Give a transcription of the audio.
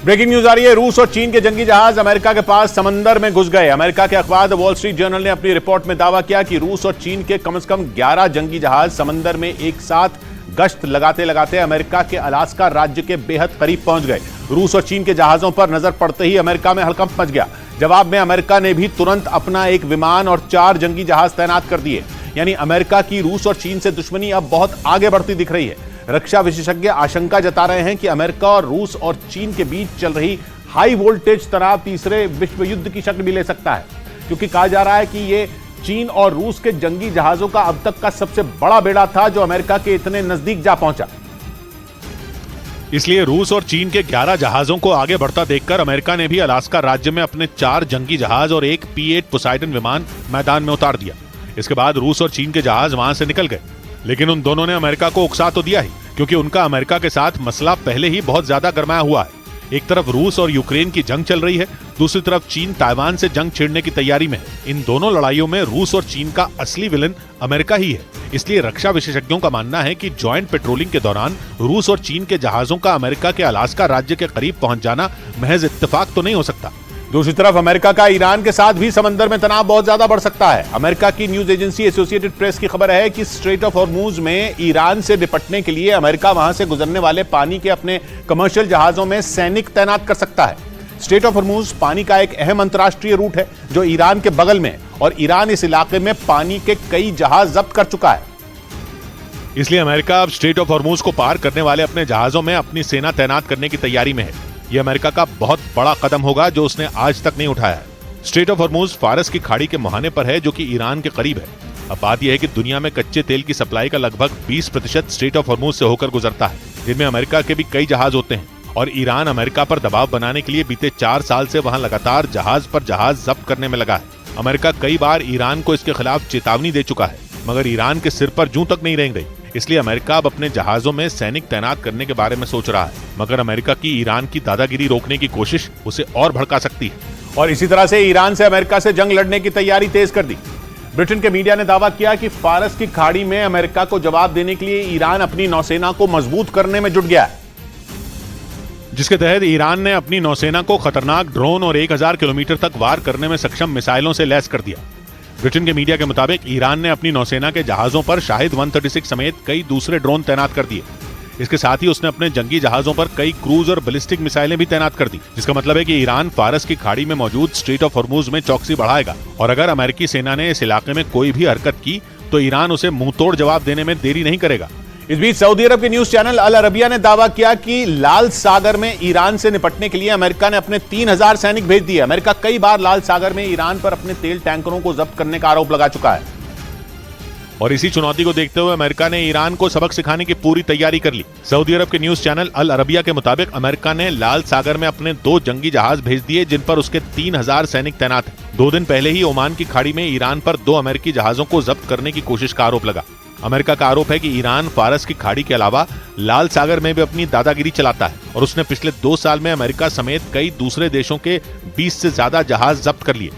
Breaking news आ रही है। रूस और चीन के जंगी जहाज अमेरिका के पास समंदर में घुस गए। अमेरिका के अखबार द वॉल स्ट्रीट जर्नल ने अपनी रिपोर्ट में दावा किया कि रूस और चीन के कम से कम 11 जंगी जहाज समंदर में एक साथ गश्त लगाते लगाते अमेरिका के अलास्का राज्य के बेहद करीब पहुंच गए। रूस और चीन के जहाजों पर नजर पड़ते ही अमेरिका में हड़कंप मच गया। जवाब में अमेरिका ने भी तुरंत अपना एक विमान और 4 जंगी जहाज तैनात कर दिए। यानी अमेरिका की रूस और चीन से दुश्मनी अब बहुत आगे बढ़ती दिख रही है। रक्षा विशेषज्ञ आशंका जता रहे हैं कि अमेरिका और रूस और चीन के बीच चल रही हाई वोल्टेज तनाव तीसरे विश्व युद्ध की शक्ल भी ले सकता है, क्योंकि कहा जा रहा है कि ये चीन और रूस के जंगी जहाजों का अब तक का सबसे बड़ा बेड़ा था जो अमेरिका के इतने नजदीक जा पहुंचा। इसलिए रूस और चीन के 11 जहाजों को आगे बढ़ता देखकर अमेरिका ने भी अलास्का राज्य में अपने 4 जंगी जहाज और एक P-8 पोसाइडन विमान मैदान में उतार दिया। इसके बाद रूस और चीन के जहाज वहां से निकल गए, लेकिन उन दोनों ने अमेरिका को उकसा तो दिया ही, क्योंकि उनका अमेरिका के साथ मसला पहले ही बहुत ज्यादा गरमाया हुआ है। एक तरफ रूस और यूक्रेन की जंग चल रही है, दूसरी तरफ चीन ताइवान से जंग छेड़ने की तैयारी में है। इन दोनों लड़ाइयों में रूस और चीन का असली विलन अमेरिका ही है। इसलिए रक्षा विशेषज्ञों का मानना है कि ज्वाइंट पेट्रोलिंग के दौरान रूस और चीन के जहाजों का अमेरिका के अलास्का राज्य के करीब पहुंच जाना महज इत्तेफाक तो नहीं हो सकता। दूसरी तरफ अमेरिका का ईरान के साथ भी समंदर में तनाव बहुत ज्यादा बढ़ सकता है। अमेरिका की न्यूज एजेंसी एसोसिएटेड प्रेस की खबर है कि स्ट्रेट ऑफ हॉर्मूज में ईरान से निपटने के लिए अमेरिका वहां से गुजरने वाले पानी के अपने कमर्शियल जहाजों में सैनिक तैनात कर सकता है। स्ट्रेट ऑफ हॉर्मूज पानी का एक अहम अंतरराष्ट्रीय रूट है जो ईरान के बगल में है, और ईरान इस इलाके में पानी के कई जहाज जब्त कर चुका है। इसलिए अमेरिका अब स्ट्रेट ऑफ हॉर्मूज को पार करने वाले अपने जहाजों में अपनी सेना तैनात करने की तैयारी में है। यह अमेरिका का बहुत बड़ा कदम होगा जो उसने आज तक नहीं उठाया है। स्ट्रेट ऑफ हॉर्मूज फारस की खाड़ी के मुहाने पर है, जो कि ईरान के करीब है। अब बात यह है कि दुनिया में कच्चे तेल की सप्लाई का लगभग 20% स्ट्रेट ऑफ हॉर्मूज से होकर गुजरता है, जिनमें अमेरिका के भी कई जहाज होते हैं। और ईरान अमेरिका पर दबाव बनाने के लिए बीते 4 साल से वहां लगातार जहाज पर जहाज जब्त करने में लगा है। अमेरिका कई बार ईरान को इसके खिलाफ चेतावनी दे चुका है, मगर ईरान के सिर पर जूं तक नहीं रेंग रही। इसलिए अमेरिका अब अपने जहाजों में सैनिक तैनात करने के बारे में सोच रहा है, मगर अमेरिका की ईरान की दादागिरी रोकने की कोशिश उसे और भड़का सकती है। और इसी तरह से ईरान से अमेरिका से जंग लड़ने की तैयारी तेज कर दी। ब्रिटेन के मीडिया ने दावा किया कि फारस की खाड़ी में अमेरिका को जवाब देने के लिए ईरान अपनी नौसेना को मजबूत करने में जुट गया है, जिसके तहत ईरान ने अपनी नौसेना को खतरनाक ड्रोन और 1000 किलोमीटर तक वार करने में सक्षम मिसाइलों से लैस कर दिया। ब्रिटेन के मीडिया के मुताबिक ईरान ने अपनी नौसेना के जहाजों पर शाहिद 136 समेत कई दूसरे ड्रोन तैनात कर दिए। इसके साथ ही उसने अपने जंगी जहाजों पर कई क्रूज और बैलिस्टिक मिसाइलें भी तैनात कर दी, जिसका मतलब है कि ईरान फारस की खाड़ी में मौजूद स्ट्रेट ऑफ हॉर्मूज में चौकसी बढ़ाएगा। और अगर अमेरिकी सेना ने इस इलाके में कोई भी हरकत की तो ईरान उसे मुंहतोड़ जवाब देने में देरी नहीं करेगा। इस बीच सऊदी अरब के न्यूज चैनल अल अरबिया ने दावा किया कि लाल सागर में ईरान से निपटने के लिए अमेरिका ने अपने 3000 सैनिक भेज दिए। अमेरिका कई बार लाल सागर में ईरान पर अपने तेल टैंकरों को जब्त करने का आरोप लगा चुका है। और इसी चुनौती को देखते हुए अमेरिका ने ईरान को सबक सिखाने की पूरी तैयारी कर ली। सऊदी अरब के न्यूज चैनल अल अरबिया के मुताबिक अमेरिका ने लाल सागर में अपने 2 जंगी जहाज भेज दिए, जिन पर उसके 3000 सैनिक तैनात हैं। 2 दिन पहले ही ओमान की खाड़ी में ईरान पर 2 अमेरिकी जहाजों को जब्त करने की कोशिश का आरोप लगा। अमेरिका का आरोप है कि ईरान फारस की खाड़ी के अलावा लाल सागर में भी अपनी दादागिरी चलाता है, और उसने पिछले 2 साल में अमेरिका समेत कई दूसरे देशों के 20 से ज्यादा जहाज जब्त कर लिए।